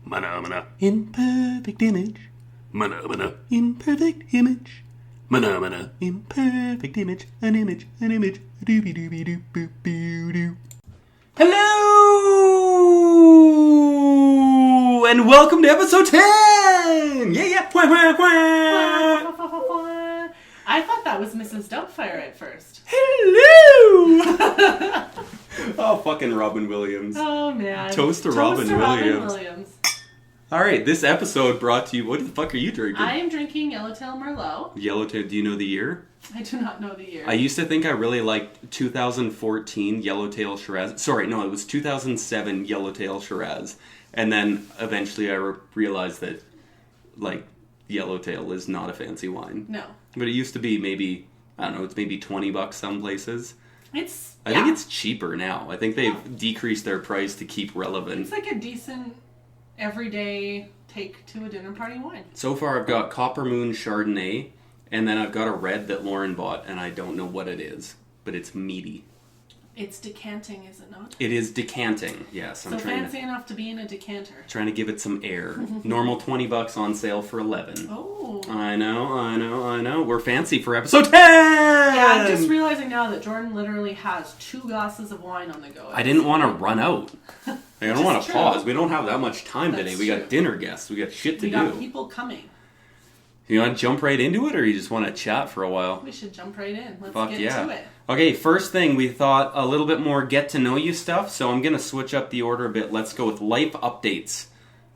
Mana mana. In perfect image. Mana mana. In perfect image. Mana mana. In perfect image. An image. An image. Doobie doobie doo boop boo doo. Hello and welcome to episode 10. Yeah. Wah, wah, wah. I thought that was Mrs. Doubtfire at first. Hello. Oh, fucking Robin Williams. Oh, man. Toast to Robin Williams. Alright, this episode brought to you... What the fuck are you drinking? I am drinking Yellowtail Merlot. Yellowtail, do you know the year? I do not know the year. I used to think I really liked 2014 Yellowtail Shiraz. Sorry, no, it was 2007 Yellowtail Shiraz. And then eventually I realized that, like, Yellowtail is not a fancy wine. No. But it used to be maybe, I don't know, it's maybe $20 some places. I think it's cheaper now. I think they've decreased their price to keep relevant. It's like a decent, everyday take to a dinner party wine. So far I've got Copper Moon Chardonnay, and then I've got a red that Lauren bought, and I don't know what it is, but it's meaty. It's decanting, is it not? It is decanting, yes. So fancy enough to be in a decanter. Trying to give it some air. Normal $20 on sale for $11. Oh. I know. We're fancy for episode 10! Yeah, I'm just realizing now that Jordan literally has 2 glasses of wine on the go. I didn't want to run out. I don't want to pause. We don't have that much time today. We got dinner guests. We got shit to do. We got people coming. You want to jump right into it, or you just want to chat for a while? We should jump right in. Let's Fuck get yeah. to it. Okay, first thing, we thought a little bit more get-to-know-you stuff, so I'm going to switch up the order a bit. Let's go with life updates.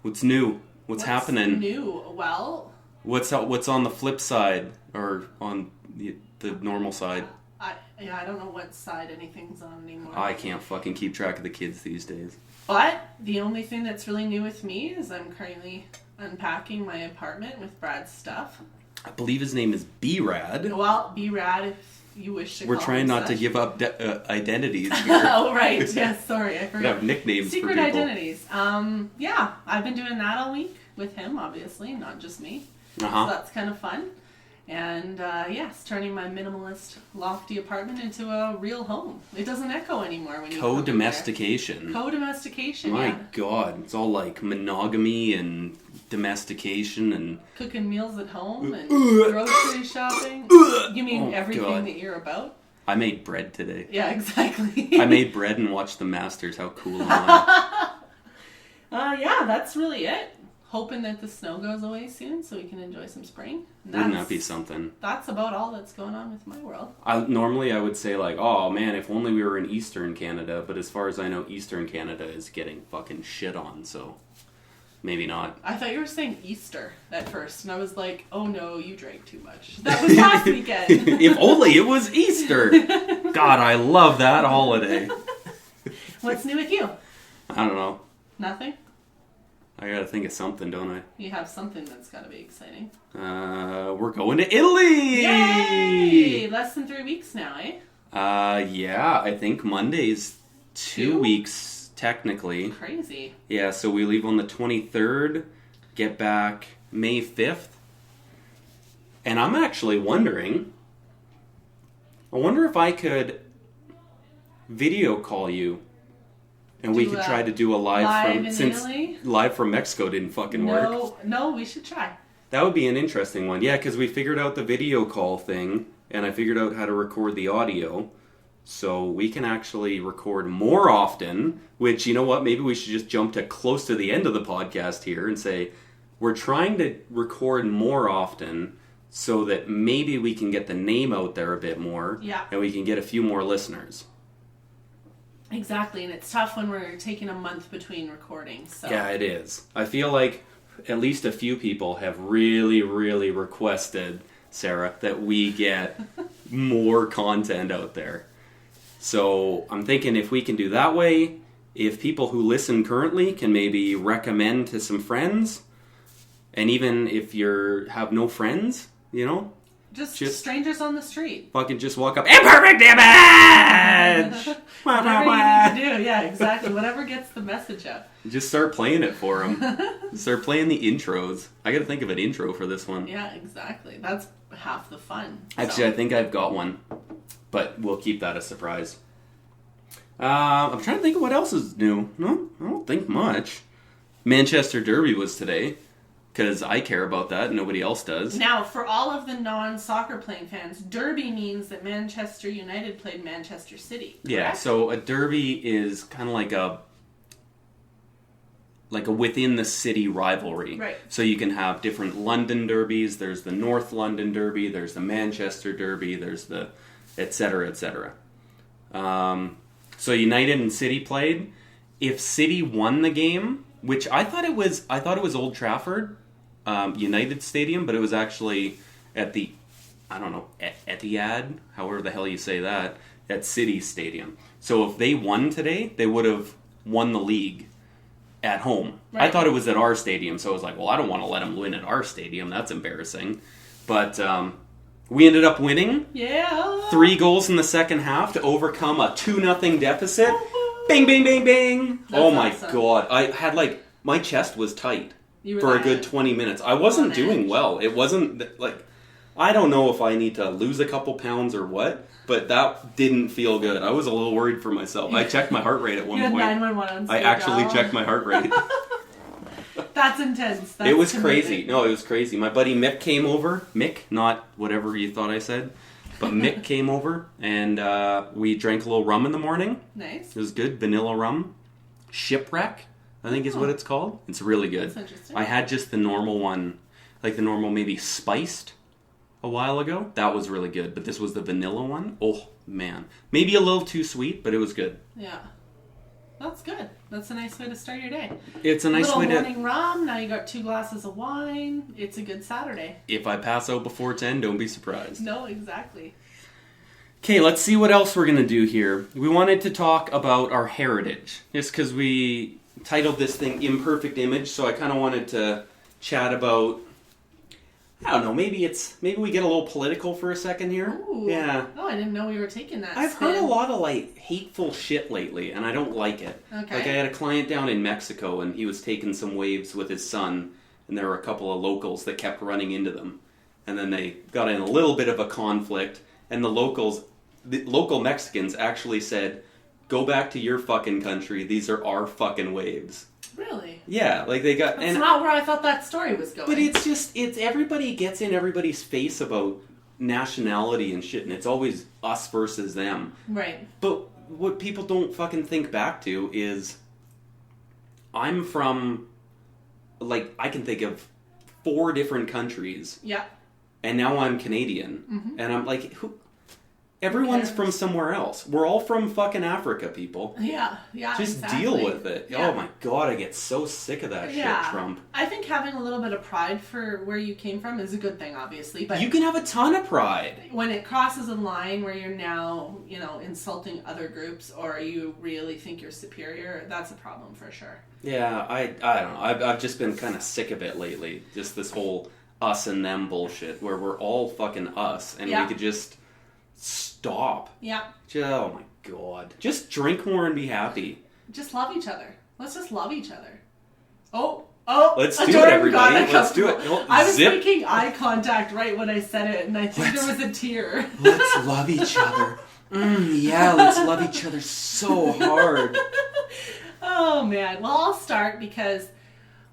What's new? What's happening? New? Well... What's on the flip side, or on the normal side? I don't know what side anything's on anymore. I can't fucking keep track of the kids these days. But the only thing that's really new with me is I'm currently unpacking my apartment with Brad's stuff. I believe his name is B-Rad. Well, B-Rad if you wish to We're call trying him not such. to give up identities here. Oh, right. Yes, sorry. I We forgot. have nicknames Secret for people. identities. Yeah, I've been doing that all week with him, obviously, not just me. Uh-huh. So that's kind of fun. And, yes, turning my minimalist, lofty apartment into a real home. It doesn't echo anymore when you come in there. Co-domestication. Co-domestication, My yeah. God. It's all like monogamy and domestication and... Cooking meals at home and grocery shopping. You mean everything God. that you're about? I made bread today. Yeah, exactly. I made bread and watched the Masters. How cool am I? Yeah, that's really it. Hoping that the snow goes away soon so we can enjoy some spring. Wouldn't that be something? That's about all that's going on with my world. Normally I would say like, oh man, if only we were in Eastern Canada, but as far as I know, Eastern Canada is getting fucking shit on, so maybe not. I thought you were saying Easter at first, and I was like, oh no, you drank too much. That was last weekend. If only it was Easter! God, I love that holiday. What's new with you? I don't know. Nothing? I gotta think of something, don't I? You have something that's gotta be exciting. We're going to Italy! Yay! Less than 3 weeks now, eh? Yeah, I think Monday's 2 weeks, technically. Crazy. Yeah, so we leave on the 23rd, get back May 5th. And I'm actually wondering, I wonder if I could video call you. And we could try to do a live from... Since Italy? live from Mexico didn't fucking work. No, we should try. That would be an interesting one. Yeah, because we figured out the video call thing, and I figured out how to record the audio. So we can actually record more often, which, you know what, maybe we should just jump to close to the end of the podcast here and say, we're trying to record more often so that maybe we can get the name out there a bit more. Yeah. And we can get a few more listeners. Exactly, and it's tough when we're taking a month between recordings. So. Yeah, it is. I feel like at least a few people have really, really requested, Sarah, that we get more content out there. So I'm thinking if we can do that way, if people who listen currently can maybe recommend to some friends, and even if you have no friends, you know, Just strangers on the street. fucking just walk up, imperfect image! Whatever you need to do, yeah, exactly. Whatever gets the message out. Just start playing it for them. Start playing the intros. I gotta think of an intro for this one. Yeah, exactly. That's half the fun. Actually, I think I've got one, but we'll keep that a surprise. I'm trying to think of what else is new. No, I don't think much. Manchester Derby was today, because I care about that. Nobody else does. Now, for all of the non-soccer playing fans, derby means that Manchester United played Manchester City. Correct? Yeah, so a derby is kind of like a within the city rivalry. Right. So you can have different London derbies. There's the North London Derby. There's the Manchester Derby. There's the et cetera, et cetera. So United and City played. If City won the game, which I thought it was Old Trafford, United Stadium, but it was actually at the, I don't know, Etihad, however the hell you say that, at City Stadium. So if they won today, they would have won the league at home. Right. I thought it was at our stadium, so I was like, well, I don't want to let them win at our stadium. That's embarrassing. But we ended up winning. Yeah. 3 goals in the second half to overcome a 2-0 deficit. Bing, bing, bing, bing. Oh my God. I had my chest was tight for a good 20 minutes. I wasn't doing well. It wasn't I don't know if I need to lose a couple pounds or what, but that didn't feel good. I was a little worried for myself. I checked my heart rate at one point. 911 on I actually checked my heart rate. That's intense. That's it was crazy. No, it was crazy. My buddy Mick came over. Mick, not whatever you thought I said. But Mick came over, and we drank a little rum in the morning. Nice. It was good. Vanilla rum. Shipwreck, I think is what it's called. It's really good. That's interesting. I had just the normal one, like the normal maybe spiced a while ago. That was really good. But this was the vanilla one. Oh, man. Maybe a little too sweet, but it was good. Yeah. That's good. That's a nice way to start your day. It's a nice way to... morning rum, now you got 2 glasses of wine. It's a good Saturday. If I pass out before 10, don't be surprised. No, exactly. Okay, let's see what else we're going to do here. We wanted to talk about our heritage. Just because we titled this thing Imperfect Image, so I kind of wanted to chat about... I don't know, maybe we get a little political for a second here. Ooh. Yeah. Oh, I didn't know we were taking that I've spin. heard a lot of hateful shit lately, and I don't like it. Okay. I had a client down in Mexico, and he was taking some waves with his son, and there were a couple of locals that kept running into them. And then they got in a little bit of a conflict, and the local Mexicans actually said, "Go back to your fucking country, these are our fucking waves." Really? Yeah, they got... That's not where I thought that story was going. But it's everybody gets in everybody's face about nationality and shit, and it's always us versus them. Right. But what people don't fucking think back to is, I'm from, I can think of 4 different countries. Yeah. And now I'm Canadian. Mm-hmm. And I'm like, everyone's from somewhere else. We're all from fucking Africa, people. Yeah, Just exactly. deal with it. Yeah. Oh my God, I get so sick of that shit, Trump. I think having a little bit of pride for where you came from is a good thing, obviously. But you can have a ton of pride. When it crosses a line where you're now, insulting other groups, or you really think you're superior, that's a problem for sure. Yeah, I don't know. I've just been kind of sick of it lately. Just this whole us and them bullshit, where we're all fucking us, and we could just... stop. Yeah. Oh my God. Just drink more and be happy. Just love each other. Let's just love each other. Oh. Let's do it, everybody. Let's do it. I was making eye contact right when I said it, and I think there was a tear. Let's love each other. Yeah, let's love each other so hard. Oh, man. Well, I'll start because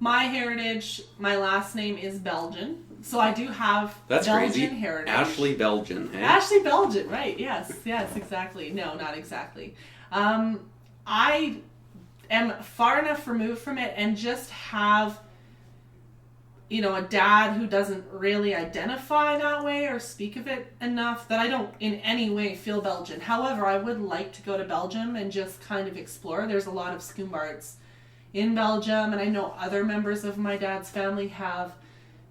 my heritage, my last name is Belgian. So I do have Belgian heritage. Ashley Belgian. Eh? Ashley Belgian, right. Yes, exactly. No, not exactly. I am far enough removed from it and just have, a dad who doesn't really identify that way or speak of it enough that I don't in any way feel Belgian. However, I would like to go to Belgium and just kind of explore. There's a lot of Schoenbarts in Belgium, and I know other members of my dad's family have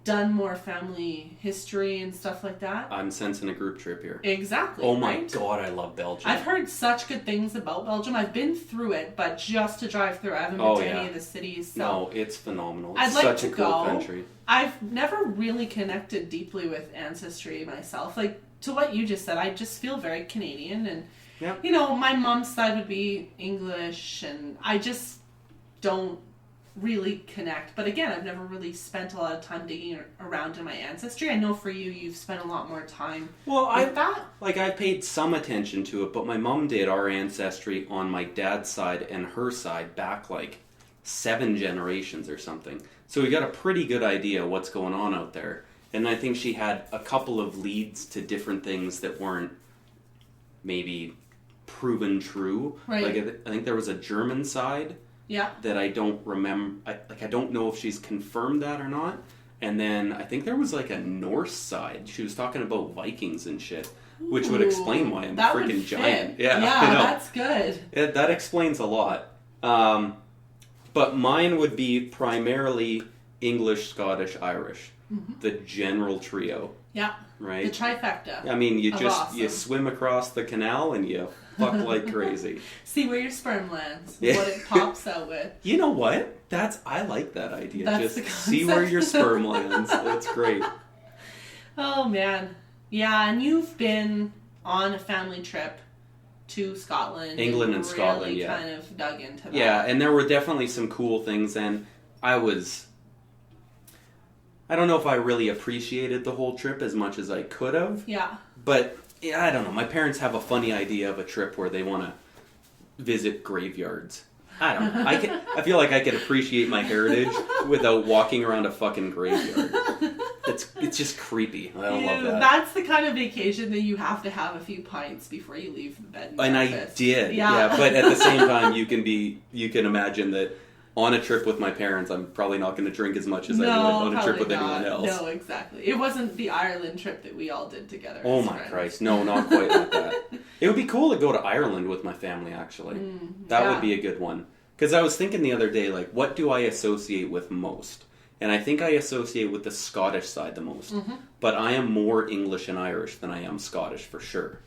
done more family history and stuff like that. I'm sensing a group trip here. Exactly. Oh my God, I love Belgium. I've heard such good things about Belgium. I've been through it, but just to drive through, I haven't been to any of the cities. So no, it's phenomenal. It's I'd like such to a cool go. country. I've never really connected deeply with ancestry myself. To what you just said, I just feel very Canadian, and my mom's side would be English, and I just don't really connect. But again, I've never really spent a lot of time digging around in my ancestry. I know for you, you've spent a lot more time with that. I paid some attention to it, but my mom did our ancestry on my dad's side and her side back 7 generations or something. So we got a pretty good idea what's going on out there. And I think she had a couple of leads to different things that weren't maybe proven true. Right. Like I think there was a German side Yeah. that I don't remember. I don't know if she's confirmed that or not. And then I think there was like a Norse side. She was talking about Vikings and shit, which would explain why I'm a That would freaking fit. giant. Yeah, I know. that's good. That explains a lot. But mine would be primarily English, Scottish, Irish. The general trio, Yeah. right? The trifecta. I mean, you of just awesome. you swim across the canal and you fuck like crazy. See where your sperm lands. Yeah. What it pops out with. You know what? I like that idea. That's the Just see where your concept. sperm lands. That's great. Oh man. Yeah, and you've been on a family trip to Scotland. England and really Scotland, yeah. kind of dug into that. Yeah, and there were definitely some cool things, and I don't know if I really appreciated the whole trip as much as I could have, Yeah. but yeah, I don't know. My parents have a funny idea of a trip where they want to visit graveyards. I don't know. I feel like I could appreciate my heritage without walking around a fucking graveyard. It's just creepy. I don't love that. That's the kind of vacation that you have to have a few pints before you leave the bed. And I breakfast. did, Yeah. but at the same time, you can imagine that on a trip with my parents, I'm probably not going to drink as much as I would on a trip with anyone else. No, exactly. It wasn't the Ireland trip that we all did together. Oh as my friends. Christ, no, not quite like that. It would be cool to go to Ireland with my family, actually. That yeah. would be a good one. Because I was thinking the other day, like, what do I associate with most? And I think I associate with the Scottish side the most. But I am more English and Irish than I am Scottish, for sure.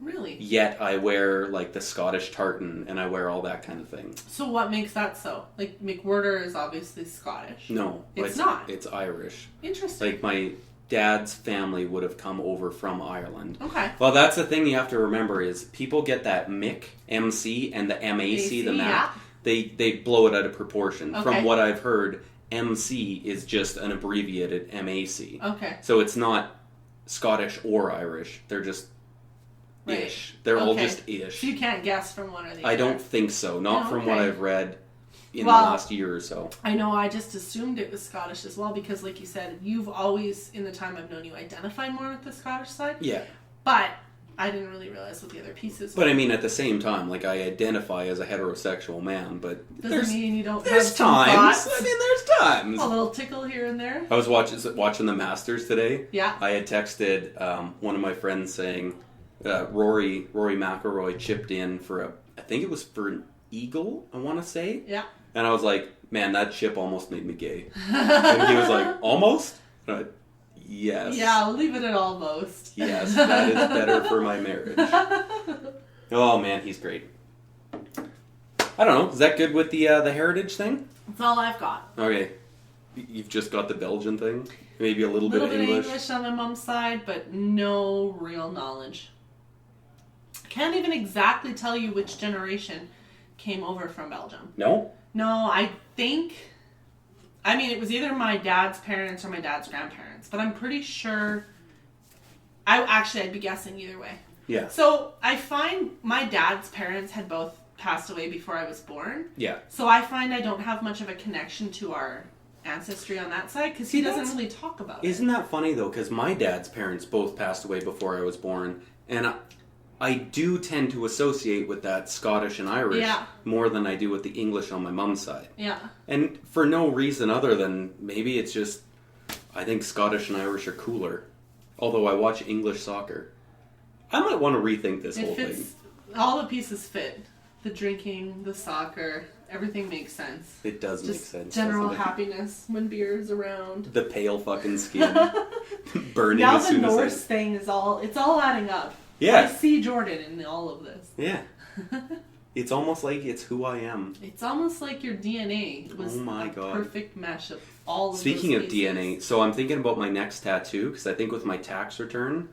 Really? Yet I wear, like, the Scottish tartan, and I wear all that kind of thing. So what makes that so? Like, McWhirter is obviously Scottish. No. It's not. It's Irish. Interesting. Like, my dad's family would have come over from Ireland. Okay. Well, that's the thing you have to remember is people get that MIC, MC, and the MAC, the map. Yeah. They blow it out of proportion. Okay. From what I've heard, MC is just an abbreviated MAC. Okay. So it's not Scottish or Irish. They're just Right. ish. They're all Okay. just ish. So you can't guess from one or the other. I don't think so. Not Oh, from what okay. I've read in Well, the last year or so. I know, I just assumed it was Scottish as well because, like you said, you've always, in the time I've known you, identified more with the Scottish side. Yeah. But I didn't really realize what the other pieces But I mean, at the same time, like, I identify as a heterosexual man, but Doesn't mean you don't there's have some times. thoughts. I mean, there's times. A little tickle here and there. I was watching the Masters today. Yeah. I had texted one of my friends saying Rory McIlroy chipped in for I think it was for an eagle, I want to say. Yeah. And I was like, man, that chip almost made me gay. And he was like, almost? And I went, yes. Yeah, we'll leave it at almost. Yes, that is better for my marriage. Oh man, he's great. I don't know. Is that good with the heritage thing? That's all I've got. Okay. You've just got the Belgian thing? Maybe a little A little bit of English? on my mom's side, but no real knowledge. Can't even exactly tell you which generation came over from Belgium. No? No, I think... I mean, it was either my dad's parents or my dad's grandparents, but I'm pretty sure... I'd be guessing either way. Yeah. So, I find my dad's parents had both passed away before I was born. Yeah. So I find I don't have much of a connection to our ancestry on that side because he See, doesn't that's- really talk about it. Isn't that funny though? Because my dad's parents both passed away before I was born, and I do tend to associate with that Scottish and Irish Yeah. more than I do with the English on my mom's side. Yeah. And for no reason other than maybe it's just I think Scottish and Irish are cooler. Although I watch English soccer. I might want to rethink this whole It fits. thing. All the pieces fit. The drinking, the soccer, everything makes sense. It does make Just sense. general doesn't it? happiness when beer is around. The pale fucking skin burning Now as the soon as Norse thing is it's all adding up. Yeah. I see Jordan in all of this. Yeah. It's almost like it's who I am. It's almost like your DNA was Oh my a God. perfect mesh of all of Speaking those of pieces. DNA, so I'm thinking about my next tattoo because I think with my tax return,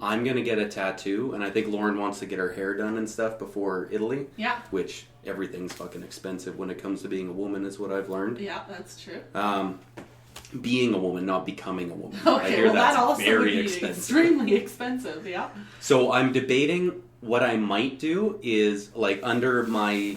I'm going to get a tattoo, and I think Lauren wants to get her hair done and stuff before Italy, Yeah. which everything's fucking expensive when it comes to being a woman is what I've learned. Yeah, that's true. Being a woman, not becoming a woman. I Okay, hear well that's that also very would be expensive. extremely expensive, yeah. So I'm debating what I might do is like under my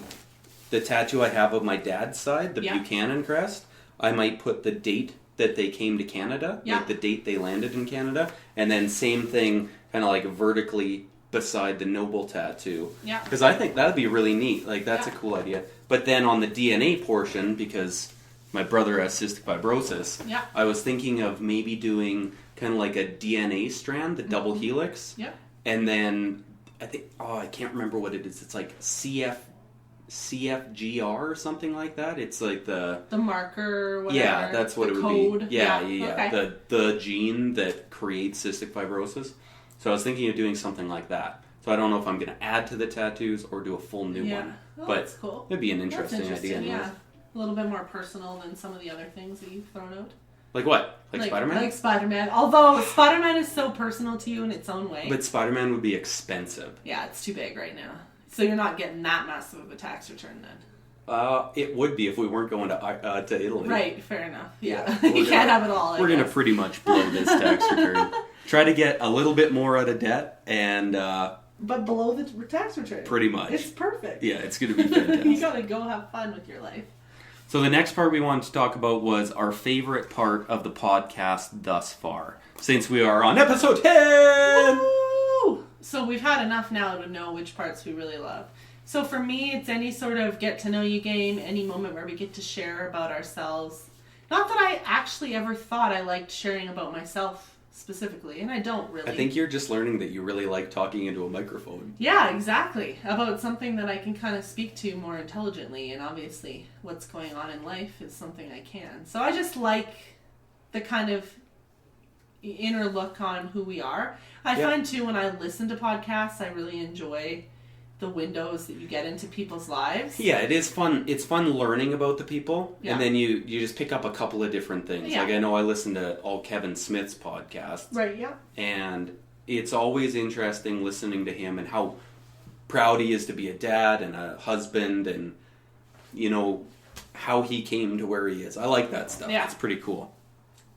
the tattoo I have of my dad's side, the Yeah. Buchanan crest, I might put the date that they came to Canada, Yeah. like the date they landed in Canada, and then same thing, kind of like vertically beside the Noble tattoo. Yeah. Because I think that'd be really neat. Like, that's Yeah. a cool idea. But then on the DNA portion, because my brother has cystic fibrosis, Yeah. I was thinking of maybe doing kind of like a DNA strand, the double helix. Yeah. And then I think, I can't remember what it is. It's like CFGR or something like that. It's like the marker, whatever. yeah, that's what the it would code. be. Yeah. Okay. The gene that creates cystic fibrosis. So I was thinking of doing something like that. So I don't know if I'm going to add to the tattoos or do a full new one. Oh, But that's cool. it'd be an That's interesting idea. yeah. Anyways. A little bit more personal than some of the other things that you've thrown out. Like what? Like Spider-Man? Like Spider-Man. Although Spider-Man is so personal to you in its own way. But Spider-Man would be expensive. Yeah, it's too big right now. So you're not getting that massive of a tax return then. It would be if we weren't going to Italy. Right, fair enough. Yeah. Yeah, You can't have it all. We're going to pretty much blow this tax return. Try to get a little bit more out of debt and But below the tax return. pretty much. It's perfect. Yeah, it's going to be fantastic. You gotta go have fun with your life. So the next part we wanted to talk about was our favorite part of the podcast thus far. Since we are on episode 10! Woo! So we've had enough now to know which parts we really love. So for me, it's any sort of get to know you game, any moment where we get to share about ourselves. Not that I actually ever thought I liked sharing about myself specifically, and I don't really. I think you're just learning that you really like talking into a microphone. Yeah, exactly. About something that I can kind of speak to more intelligently, and obviously what's going on in life is something I can. So I just like the kind of inner look on who we are. I find too when I listen to podcasts, I really enjoy the windows that you get into people's lives. Yeah, it is fun. It's fun learning about the people, Yeah. and then you just pick up a couple of different things. Yeah. Like I know I listen to all Kevin Smith's podcasts, Right, yeah. and it's always interesting listening to him and how proud he is to be a dad and a husband, and you know how he came to where he is. I like that stuff. Yeah. It's pretty cool.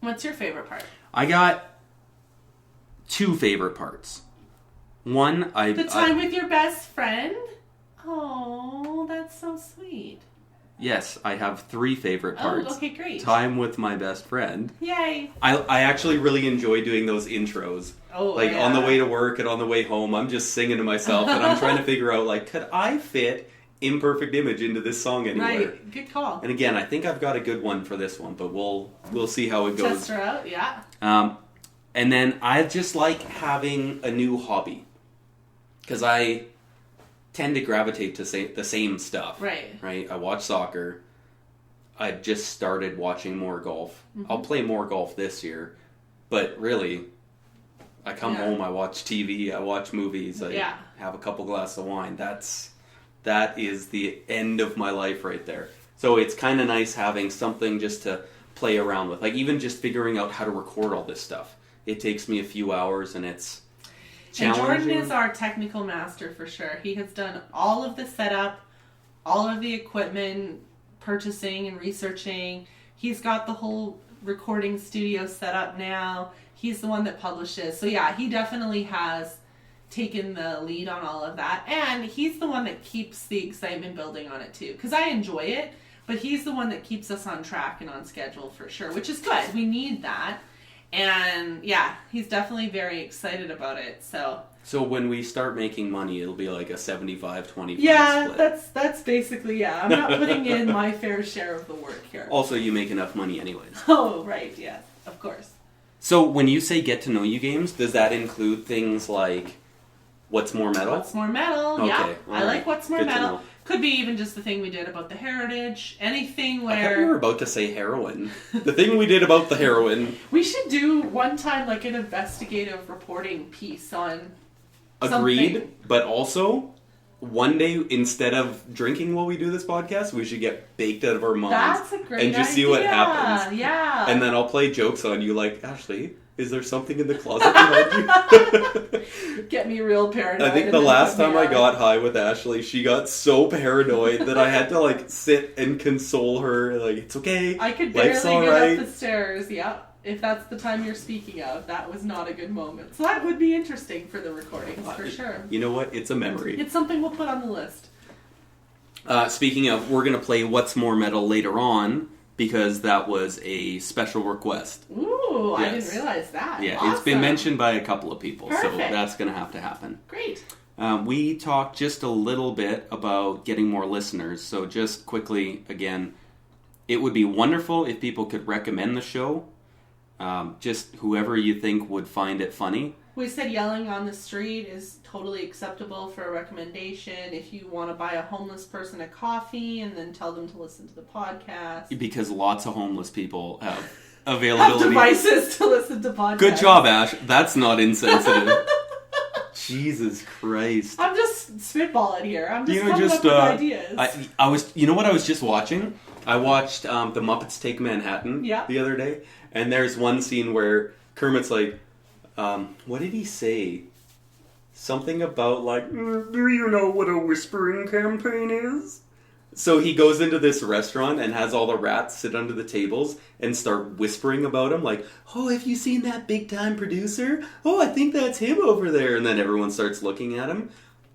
What's your favorite part? I got two favorite parts. One, The time with your best friend? Oh, that's so sweet. Yes, I have three favorite parts. Oh, okay, great. Time with my best friend. Yay. I actually really enjoy doing those intros. Oh, Like yeah. on the way to work and on the way home, I'm just singing to myself and I'm trying to figure out, like, could I fit Imperfect Image into this song anywhere? Right, good call. And again, I think I've got a good one for this one, but we'll see how it goes. Test her out, yeah. And then I just like having a new hobby. Because I tend to gravitate to the same stuff. Right. Right? I watch soccer. I just started watching more golf. Mm-hmm. I'll play more golf this year. But really, I come home, I watch TV, I watch movies, I have a couple glasses of wine. That is the end of my life right there. So it's kind of nice having something just to play around with. Like even just figuring out how to record all this stuff. It takes me a few hours and it's challenging. And Jordan is our technical master for sure. He has done all of the setup, all of the equipment, purchasing and researching. He's got the whole recording studio set up now. He's the one that publishes. So yeah, he definitely has taken the lead on all of that. And he's the one that keeps the excitement building on it too. Because I enjoy it, but he's the one that keeps us on track and on schedule for sure, which is good. We need that. And yeah, he's definitely very excited about it. So when we start making money, it'll be like a 75-25 yeah, split. that's basically, yeah. I'm not putting in my fair share of the work here. Also, you make enough money anyways. Oh, right, yes, of course. So when you say get to know you games, does that include things like What's More Metal? What's More Metal, Okay, yeah. I alright. like What's More Good to Metal. know. Could be even just the thing we did about the heritage. Anything I thought we were where... about to say heroin. The thing we did about the heroin. We should do one time like an investigative reporting piece on Agreed, something. but also, one day, instead of drinking while we do this podcast, we should get baked out of our minds. That's a great and just idea. see what happens. Yeah. And then I'll play jokes on you like, Ashley, is there something in the closet behind you? Get me real paranoid. I think and the then last put me time I on. got high with Ashley, she got so paranoid that I had to like sit and console her. Like, it's okay. I could Life's barely all get right. up the stairs, yeah. If that's the time you're speaking of, that was not a good moment. So that would be interesting for the recordings, for sure. You know what? It's a memory. It's something we'll put on the list. Speaking of, we're going to play What's More Metal later on, because that was a special request. Ooh, Yes. I didn't realize that. Yeah, Awesome. it's been mentioned by a couple of people, so Perfect. that's going to have to happen. Great. We talked just a little bit about getting more listeners, so just quickly, again, it would be wonderful if people could recommend the show. Just whoever you think would find it funny. We said yelling on the street is totally acceptable for a recommendation. If you want to buy a homeless person a coffee and then tell them to listen to the podcast. Because lots of homeless people have Have availability. devices to listen to podcasts. Good job, Ash. That's not insensitive. Jesus Christ. I'm just spitballing here. I'm just You know, coming just, up with ideas. I was, you know what I was just watching? I watched The Muppets Take Manhattan Yeah. the other day, and there's one scene where Kermit's like, what did he say? Something about like, do you know what a whispering campaign is? So he goes into this restaurant and has all the rats sit under the tables and start whispering about him, like, oh, have you seen that big-time producer? Oh, I think that's him over there. And then everyone starts looking at him.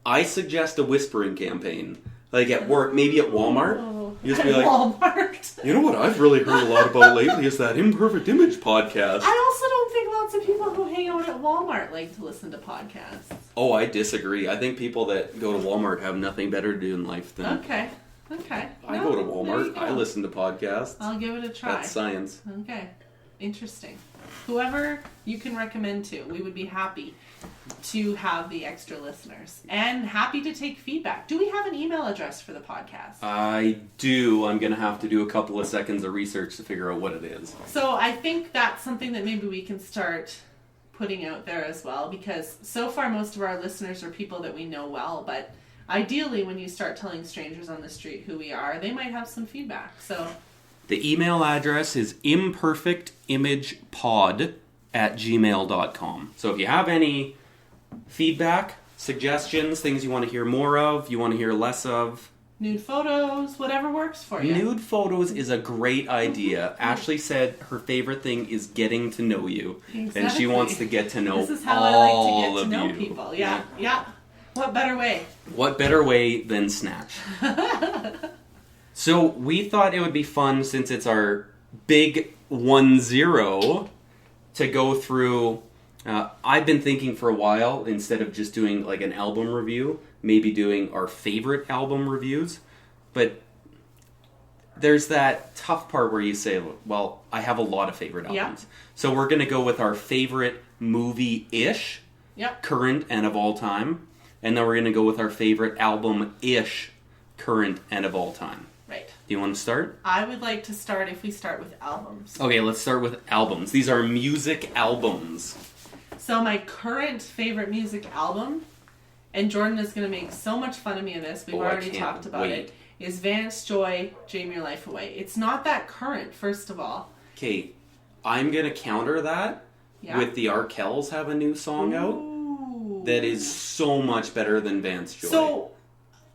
I suggest a whispering campaign. Like at work, maybe at Walmart. Oh, You just at be like, Walmart. you know what I've really heard a lot about lately is that Imperfect Image podcast. I also don't think lots of people who hang out at Walmart like to listen to podcasts. Oh, I disagree. I think people that go to Walmart have nothing better to do in life than... Okay. I No, go to there you Walmart. go. I listen to podcasts. I'll give it a try. That's science. Okay. Interesting. Whoever you can recommend to, we would be happy to have the extra listeners. And happy to take feedback. Do we have an email address for the podcast? I do. I'm going to have to do a couple of seconds of research to figure out what it is. So I think that's something that maybe we can start putting out there as well, because so far most of our listeners are people that we know well, but ideally when you start telling strangers on the street who we are, they might have some feedback. So The email address is imperfectimagepod@gmail.com. So if you have any feedback, suggestions, things you want to hear more of, you want to hear less of, nude photos, whatever works for you. nude photos is a great idea. Ashley said her favorite thing is getting to know you. And she Exactly. wants to get to know This is how all I like to get of to know you. people. Yeah. What better way? What better way than Snatch? So we thought it would be fun, since it's our big 1-0, to go through... I've been thinking for a while, instead of just doing like an album review, maybe doing our favorite album reviews. But there's that tough part where you say, well, I have a lot of favorite albums. Yeah. So we're going to go with our favorite movie-ish, Yep. current and of all time. And then we're going to go with our favorite album-ish, current and of all time. Right. Do you want to start? I would like to start if we start with albums. Okay, let's start with albums. These are music albums. So my current favorite music album, and Jordan is going to make so much fun of me in this, we've Oh, I already can't talked about wait. it, is Vance Joy, Dream Your Life Away. It's not that current, first of all. Okay, I'm going to counter that Yeah. with the Arkells have a new song out Ooh. that is so much better than Vance Joy. So,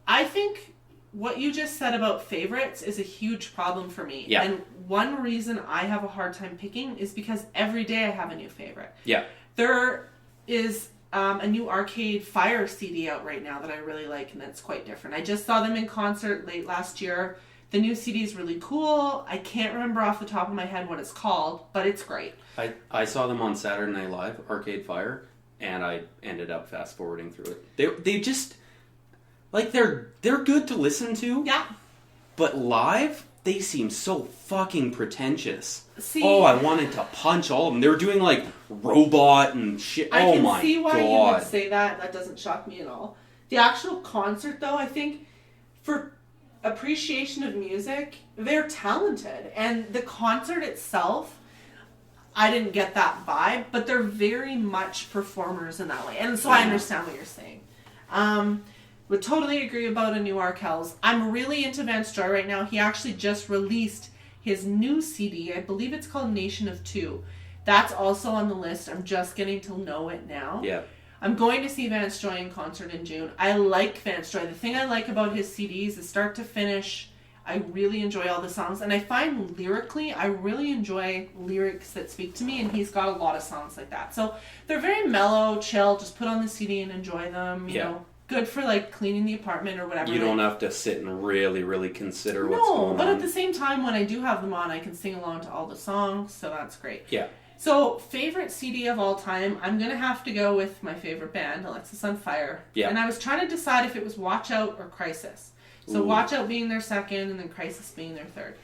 I think what you just said about favorites is a huge problem for me. Yeah. And one reason I have a hard time picking is because every day I have a new favorite. Yeah. There is a new Arcade Fire CD out right now that I really like, and that's quite different. I just saw them in concert late last year. The new CD is really cool. I can't remember off the top of my head what it's called, but it's great. I saw them on Saturday Night Live, Arcade Fire, and I ended up fast forwarding through it. They just like they're good to listen to, Yeah. but live they seem so fucking pretentious. See, Oh, I wanted to punch all of them. They were doing like robot and shit. I Oh can my see why you god. would say that. That doesn't shock me at all. The actual concert, though, I think for appreciation of music, they're talented. And the concert itself, I didn't get that vibe, but they're very much performers in that way. And so I understand what you're saying. Would totally agree about a new Arkells. I'm really into Vance Joy right now. He actually just released his new CD. I believe it's called Nation of Two. That's also on the list. I'm just getting to know it now. Yeah. I'm going to see Vance Joy in concert in June. I like Vance Joy. The thing I like about his CDs is start to finish, I really enjoy all the songs. And I find lyrically, I really enjoy lyrics that speak to me. And he's got a lot of songs like that. So they're very mellow, chill. Just put on the CD and enjoy them. You know, good for like cleaning the apartment or whatever. You don't have to sit and really, really consider what's going on. But at the same time, when I do have them on, I can sing along to all the songs, so that's great. Yeah. So, favorite CD of all time, I'm going to have to go with my favorite band, Alexis on Fire. Yeah. And I was trying to decide if it was Watch Out or Crisis. So, Ooh. Watch Out being their second, and then Crisis being their third.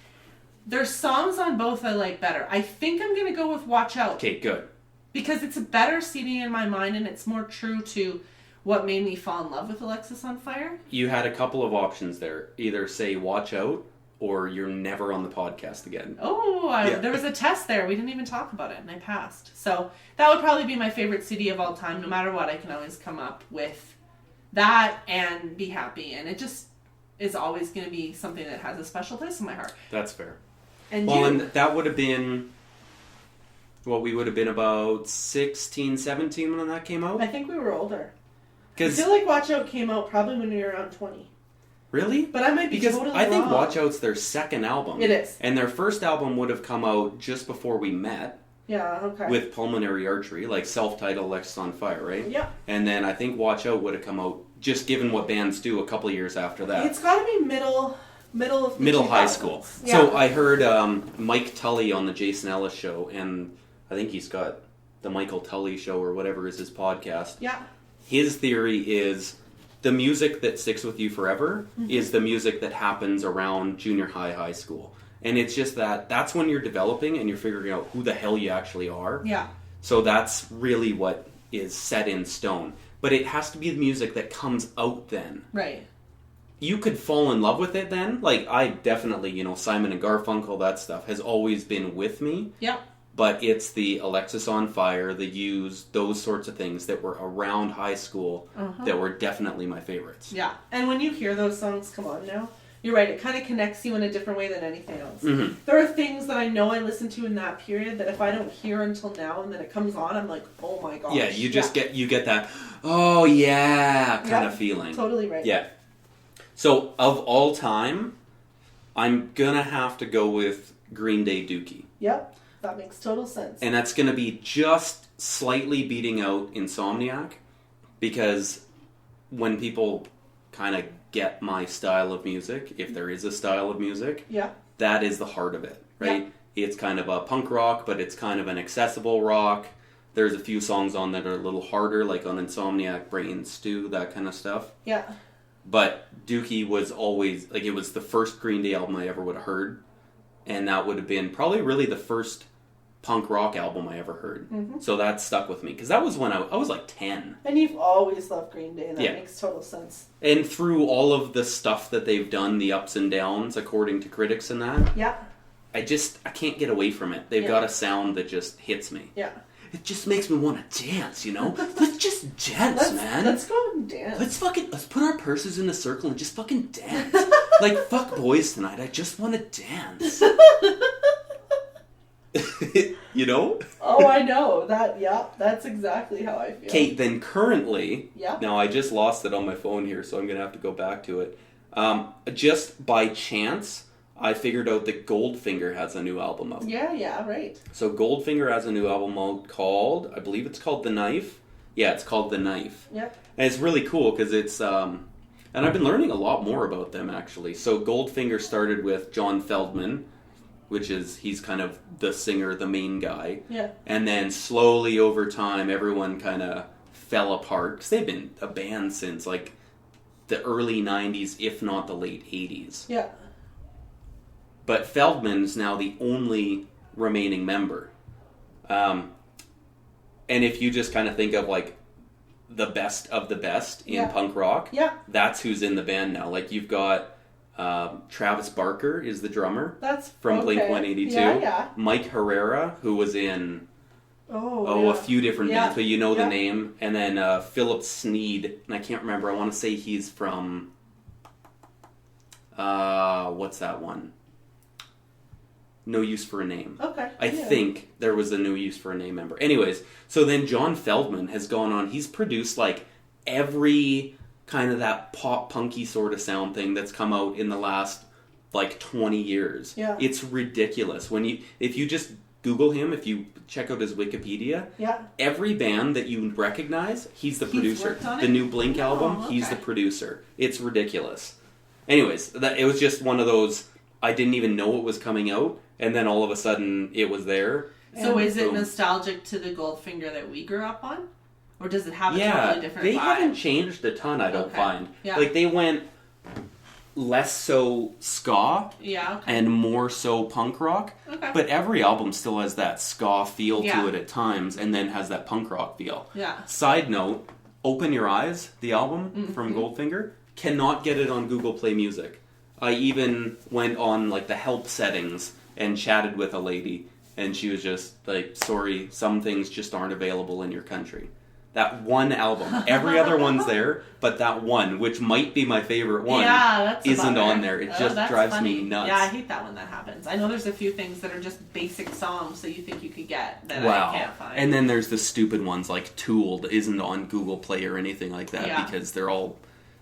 There's songs on both I like better. I think I'm going to go with Watch Out. Okay, good. Because it's a better CD in my mind, and it's more true to what made me fall in love with Alexis on Fire. You had a couple of options there. Either say Watch Out, or you're never on the podcast again. Oh, there was a test there. We didn't even talk about it, and I passed. So that would probably be my favorite CD of all time. No matter what, I can always come up with that and be happy. And it just is always going to be something that has a special place in my heart. That's fair. And and that would have been... Well, we would have been about 16, 17 when that came out? I think we were older. I 'Cause feel like Watch Out came out probably when we were around 20. Really? But I might be totally I think wrong. Watch Out's their second album. It is. And their first album would have come out just before we met. Yeah, okay. With Pulmonary Archery, like self-titled Alexis on Fire, right? Yeah. And then I think Watch Out would have come out, just given what bands do, a couple of years after that. It's got to be middle of the Middle high 2000s. school. Yeah. So I heard Mike Tully on the Jason Ellis show, and I think he's got the Michael Tully show or whatever is his podcast. Yeah. His theory is the music that sticks with you forever is the music that happens around junior high school. And it's just that's when you're developing and you're figuring out who the hell you actually are. Yeah. So that's really what is set in stone. But it has to be the music that comes out then. Right. You could fall in love with it then. Like, I definitely, Simon and Garfunkel, that stuff has always been with me. Yep. But it's the Alexis on Fire, the Used, those sorts of things that were around high school that were definitely my favorites. Yeah. And when you hear those songs come on now, you're right, it kind of connects you in a different way than anything else. Mm-hmm. There are things that I know I listened to in that period that if I don't hear until now and then it comes on, I'm like, oh my gosh. Yeah, you just get that, oh yeah, kind of feeling. Totally right. Yeah. So, of all time, I'm gonna have to go with Green Day Dookie. Yep. That makes total sense. And that's going to be just slightly beating out Insomniac, because when people kind of get my style of music, if there is a style of music, that is the heart of it, right? Yeah. It's kind of a punk rock, but it's kind of an accessible rock. There's a few songs on that are a little harder, like on Insomniac, Brain Stew, that kind of stuff. Yeah. But Dookie was always, like, it was the first Green Day album I ever would have heard. And that would have been probably really the first punk rock album I ever heard. Mm-hmm. So that stuck with me. Because that was when I was like 10. And you've always loved Green Day, and that makes total sense. And through all of the stuff that they've done, the ups and downs, according to critics and that, I can't get away from it. They've got a sound that just hits me. Yeah. It just makes me want to dance, Let's just dance, man. Let's go and dance. Let's put our purses in a circle and just fucking dance. Like, fuck boys tonight. I just want to dance. Oh, I know. That's exactly how I feel. Kate, then currently, now I just lost it on my phone here, so I'm going to have to go back to it. Just by chance, I figured out that Goldfinger has a new album out. Yeah, right. So Goldfinger has a new album out called, I believe it's called The Knife. Yeah, it's called The Knife. Yep. And it's really cool because it's, and I've been learning a lot more about them actually. So Goldfinger started with John Feldman, he's kind of the singer, the main guy. Yeah. And then slowly over time, everyone kind of fell apart because they've been a band since like the early 90s, if not the late 80s. Yeah. But Feldman's now the only remaining member. And if you just kind of think of like the best of the best in punk rock, that's who's in the band now. Like you've got Travis Barker is the drummer. That's from Blink-182. Yeah. Mike Herrera, who was in a few different bands, but you know the name. And then Philip Sneed, and I can't remember. I want to say he's from what's that one? No Use for a Name. Okay. I think there was a No Use for a Name member. Anyways, so then John Feldman has gone on. He's produced like every kind of that pop punky sort of sound thing that's come out in the last like 20 years. Yeah. It's ridiculous. If you just Google him, if you check out his Wikipedia, Yeah. every band that you recognize, he's the producer. worked on The it? new Blink album, Oh, he's the okay. producer. It's ridiculous. Anyways, it was just one of those, I didn't even know it was coming out, and then all of a sudden it was there. So and is it boom. nostalgic to the Goldfinger that we grew up on? Or does it have a Yeah, totally different they vibe? haven't changed a ton, I don't Okay. find. Yeah. Like, they went less so ska Yeah, okay. and more so punk rock, Okay. but every album still has that ska feel Yeah. to it at times, and then has that punk rock feel. Yeah. Side note, Open Your Eyes, the album Mm-hmm. from Goldfinger, cannot get it on Google Play Music. I even went on like the help settings and chatted with a lady, and she was just like, sorry, some things just aren't available in your country. That one album. Every other one's there, but that one, which might be my favorite one, Yeah, that's a isn't bummer. on there. It Oh, just that's drives funny. me nuts. Yeah, I hate that when that happens. I know there's a few things that are just basic songs that you think you could get that Wow. I can't find. And then there's the stupid ones like Tooled isn't on Google Play or anything like that Yeah. because they're all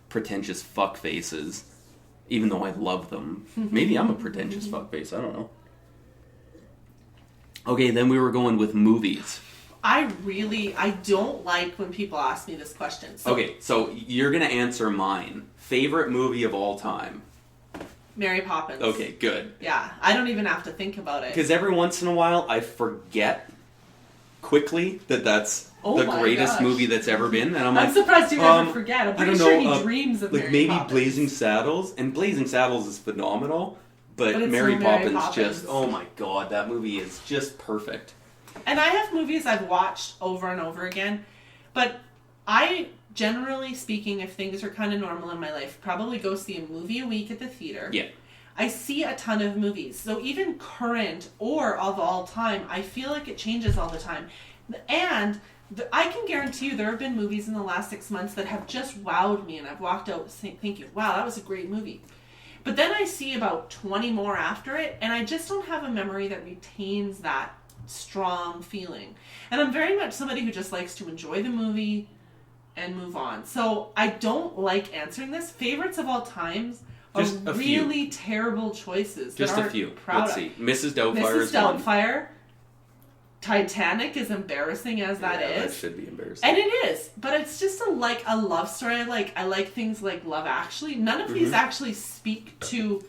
pretentious fuck faces. Even though I love them. Maybe I'm a pretentious fuck face, I don't know. Okay, then we were going with movies. I don't like when people ask me this question. So, Okay, so you're gonna answer mine. Favorite movie of all time. Mary Poppins. Okay, good. Yeah, I don't even have to think about it. Because every once in a while I forget quickly that that's Oh the my greatest gosh. movie that's ever been, and I'm I'm like, surprised you ever forget. I'm I pretty don't sure know, he dreams of like Mary maybe Poppins. Blazing Saddles, and Blazing Saddles is phenomenal, but But it's Mary still Mary Poppins Poppins. just, oh my god, that movie is just perfect. And I have movies I've watched over and over again, but I, generally speaking, if things are kind of normal in my life, probably go see a movie a week at the theater. Yeah. I see a ton of movies. So even current or of all time, I feel like it changes all the time. And I can guarantee you there have been movies in the last 6 months that have just wowed me, and I've walked out thinking, wow, that was a great movie. But then I see about 20 more after it, and I just don't have a memory that retains that strong feeling. And I'm very much somebody who just likes to enjoy the movie and move on. So I don't like answering this. Favorites of all times are Just a few. really terrible choices. Just that a aren't few. proud Let's of. see. Mrs. Doubtfire Mrs. is one. Doubtfire. Titanic, as embarrassing as that Yeah, is. that should be embarrassing. And it is, but it's just a love story. I like things like Love Actually. None of these actually speak to